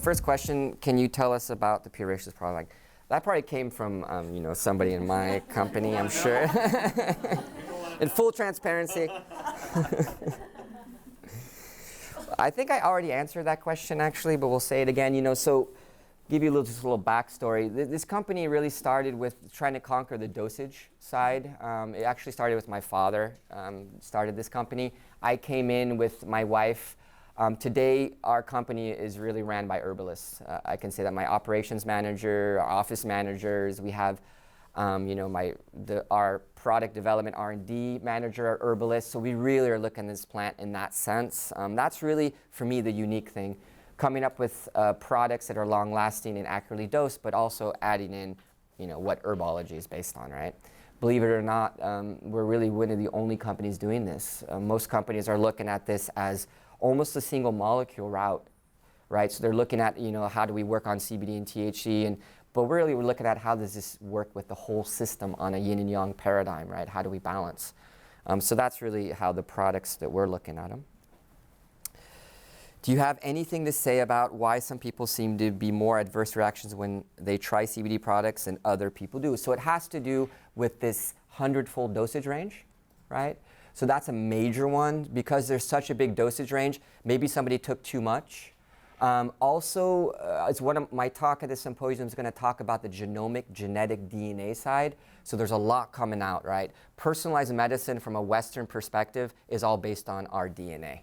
first question, can you tell us about the Pure Ratios product? That probably came from somebody in my company, I'm sure. In full transparency. I think I already answered that question actually, but we'll say it again. So give you just a little backstory. This company really started with trying to conquer the dosage side. It actually started with my father, started this company. I came in with my wife. Today, our company is really ran by herbalists. I can say that my operations manager, our office managers, we have our product development R&D manager are herbalists. So we really are looking at this plant in that sense. That's really, for me, the unique thing. Coming up with products that are long-lasting and accurately dosed, but also adding in, what herbology is based on, right? Believe it or not, we're really one of the only companies doing this. Most companies are looking at this as almost a single molecule route, right? So they're looking at, how do we work on CBD and THC, but we're looking at how does this work with the whole system on a yin and yang paradigm, right? How do we balance? So that's really how the products that we're looking at them. Do you have anything to say about why some people seem to be more adverse reactions when they try CBD products than other people do? So it has to do with this 100-fold dosage range, right? So that's a major one because there's such a big dosage range. Maybe somebody took too much. Also, it's one of my talk at the symposium is going to talk about the genetic DNA side. So there's a lot coming out, right? Personalized medicine from a Western perspective is all based on our DNA.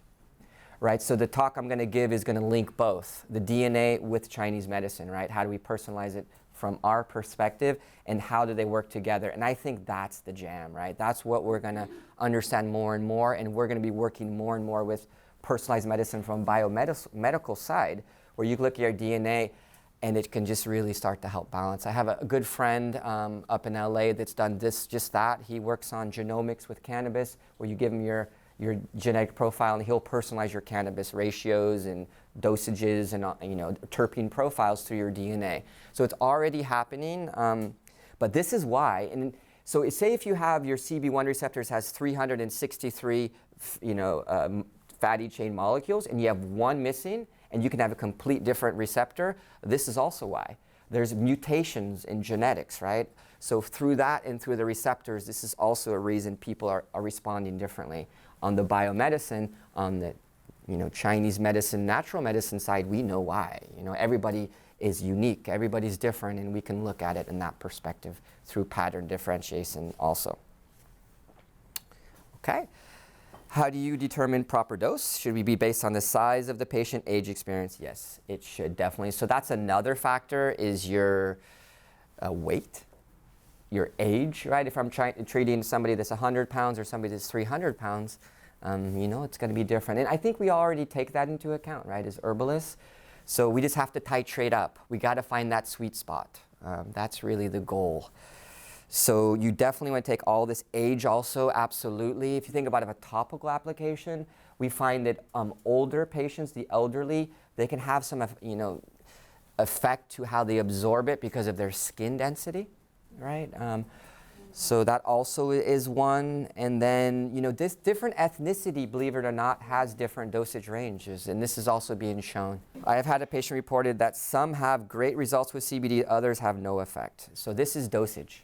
Right, so the talk I'm going to give is going to link both the DNA with Chinese medicine, right? How do we personalize it from our perspective and how do they work together? And I think that's the jam, right? That's what we're going to understand more and more, and we're going to be working more and more with personalized medicine from biomedical side, where you look at your DNA and it can just really start to help balance. I have a good friend up in LA that's done just that. He works on genomics with cannabis, where you give him your genetic profile and he'll personalize your cannabis ratios and dosages and terpene profiles through your DNA. So it's already happening, but this is why. And so say if you have your CB1 receptors has 363 fatty chain molecules and you have one missing and you can have a complete different receptor, this is also why. There's mutations in genetics, right? So through that and through the receptors, this is also a reason people are responding differently. On the biomedicine, on the Chinese medicine, natural medicine side, we know why. Everybody is unique, everybody's different, and we can look at it in that perspective through pattern differentiation also. Okay. How do you determine proper dose? Should we be based on the size of the patient, age, experience? Yes, it should definitely. So that's another factor is your weight, your age, right? If I'm treating somebody that's 100 pounds or somebody that's 300 pounds, it's going to be different. And I think we already take that into account, right, as herbalists. So we just have to titrate up. We got to find that sweet spot. That's really the goal. So you definitely want to take all this age also, absolutely. If you think about a topical application, we find that older patients, the elderly, they can have some, effect to how they absorb it because of their skin density, right? So that also is one. And then, this different ethnicity, believe it or not, has different dosage ranges. And this is also being shown. I have had a patient reported that some have great results with CBD, others have no effect. So this is dosage.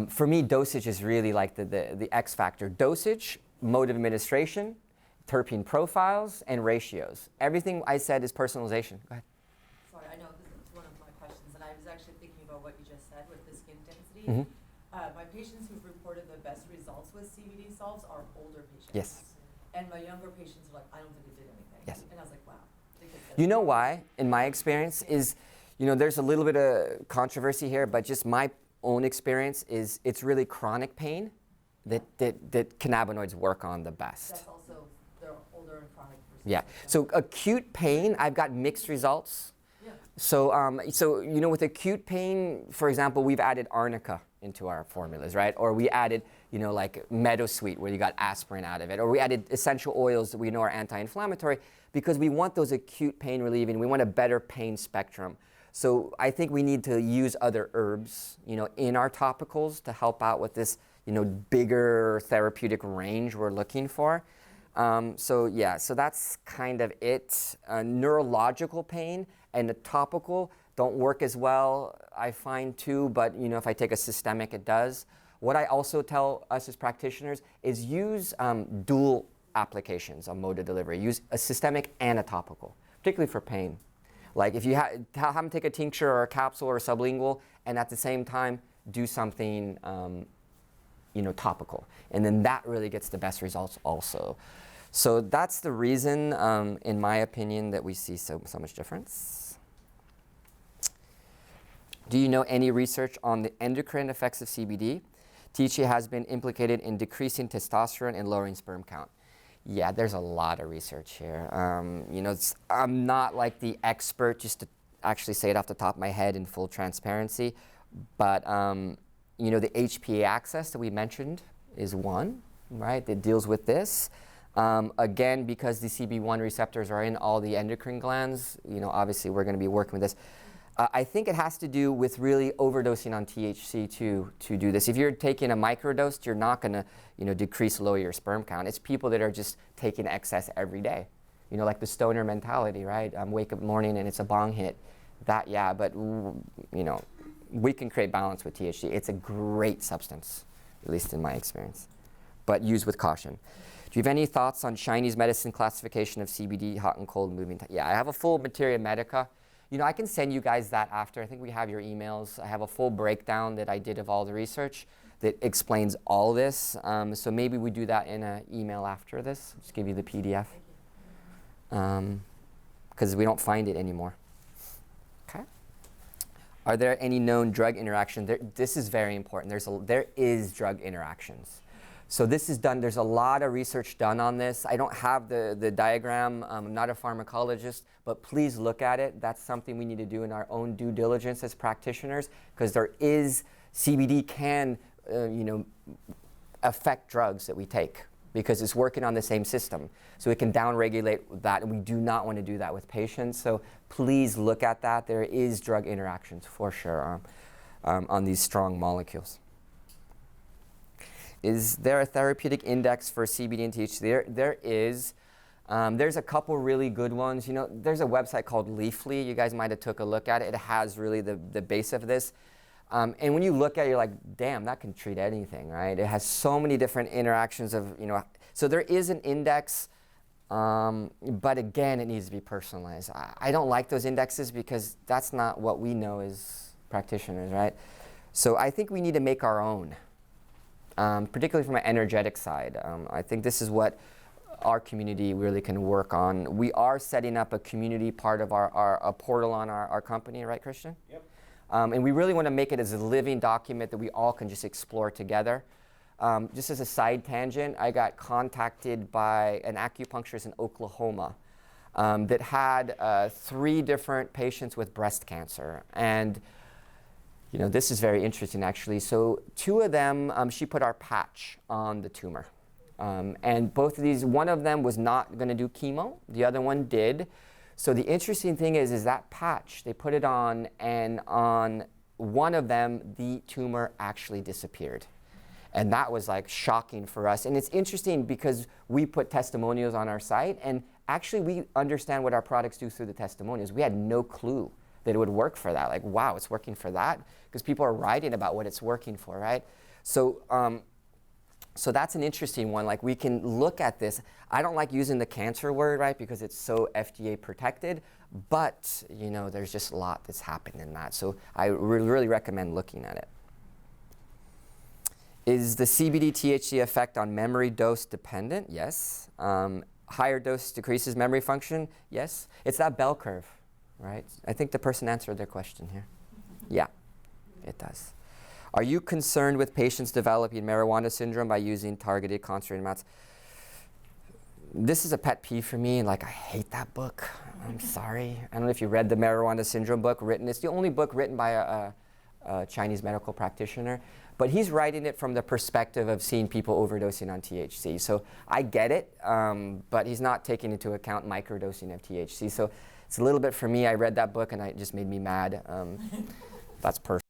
For me, dosage is really like the X factor. Dosage, mode of administration, terpene profiles, and ratios. Everything I said is personalization. Go ahead. Sorry, I know this is one of my questions, and I was actually thinking about what you just said with the skin density. Mm-hmm. My patients who've reported the best results with CBD salves are older patients. Yes. And my younger patients are like, I don't think it did anything. Yes. And I was like, wow. You know why, in my experience, is, there's a little bit of controversy here, but just my own experience is it's really chronic pain that cannabinoids work on the best. That's also, they're older and chronic. Yeah. So acute pain, I've got mixed results. Yeah. So with acute pain, for example, we've added arnica into our formulas, right? Or we added, like Meadowsweet, where you got aspirin out of it. Or we added essential oils that we know are anti-inflammatory because we want those acute pain relieving. We want a better pain spectrum. So I think we need to use other herbs, in our topicals to help out with this, bigger therapeutic range we're looking for. So that's kind of it. Neurological pain, And the topical don't work as well, I find too, but if I take a systemic, it does. What I also tell us as practitioners is use dual applications on mode of delivery. Use a systemic and a topical, particularly for pain. Like if you have them take a tincture or a capsule or a sublingual, and at the same time do something topical. And then that really gets the best results also. So that's the reason, in my opinion, that we see so much difference. Do you know any research on the endocrine effects of CBD? THC has been implicated in decreasing testosterone and lowering sperm count. Yeah, there's a lot of research here. I'm not like the expert just to actually say it off the top of my head in full transparency, but the HPA axis that we mentioned is one, right, that deals with this. Again, because the CB1 receptors are in all the endocrine glands, obviously we're going to be working with this. I think it has to do with really overdosing on THC to do this. If you're taking a microdose, you're not going to decrease, lower your sperm count. It's people that are just taking excess every day. Like the stoner mentality, right? Wake up in the morning and it's a bong hit. That, yeah, but we can create balance with THC. It's a great substance, at least in my experience, but use with caution. Do you have any thoughts on Chinese medicine classification of CBD, hot and cold moving? Yeah, I have a full Materia Medica. I can send you guys that after. I think we have your emails. I have a full breakdown that I did of all the research that explains all this. So maybe we do that in an email after this. Just give you the PDF. Because we don't find it anymore. Okay. Are there any known drug interactions? This is very important. There is drug interactions. So this is done, there's a lot of research done on this. I don't have the diagram, I'm not a pharmacologist, but please look at it. That's something we need to do in our own due diligence as practitioners, because CBD can, affect drugs that we take, because it's working on the same system. So it can downregulate that, and we do not want to do that with patients. So please look at that. There is drug interactions for sure on these strong molecules. Is there a therapeutic index for CBD and THC? There is. There's a couple really good ones. There's a website called Leafly. You guys might have took a look at it. It has really the base of this. And when you look at it, you're like, damn, that can treat anything, right? It has so many different interactions of, so there is an index, but again, it needs to be personalized. I don't like those indexes because that's not what we know as practitioners, right? So I think we need to make our own. Particularly from an energetic side. I think this is what our community really can work on. We are setting up a community part of a portal on our company, right, Christian? Yep. And we really want to make it as a living document that we all can just explore together. Just as a side tangent, I got contacted by an acupuncturist in Oklahoma that had 3 different patients with breast cancer. And this is very interesting, actually. So 2 of them, she put our patch on the tumor. And both of these, one of them was not going to do chemo. The other one did. So the interesting thing is that patch, they put it on, and on one of them, the tumor actually disappeared. And that was like shocking for us. And it's interesting because we put testimonials on our site, and actually we understand what our products do through the testimonials. We had no clue that it would work for that. Like, wow, it's working for that? Because people are writing about what it's working for, right? So, so that's an interesting one. Like, we can look at this. I don't like using the cancer word, right, because it's so FDA protected, but, there's just a lot that's happened in that. So I really recommend looking at it. Is the CBD THC effect on memory dose dependent? Yes. Higher dose decreases memory function? Yes. It's that bell curve, right? I think the person answered their question here. Yeah, it does. Are you concerned with patients developing marijuana syndrome by using targeted concentrated amounts? This is a pet peeve for me. Like, I hate that book. I'm sorry. I don't know if you read the marijuana syndrome book written. It's the only book written by a Chinese medical practitioner. But he's writing it from the perspective of seeing people overdosing on THC. So I get it, but he's not taking into account microdosing of THC. So it's a little bit for me. I read that book and it just made me mad. That's personal.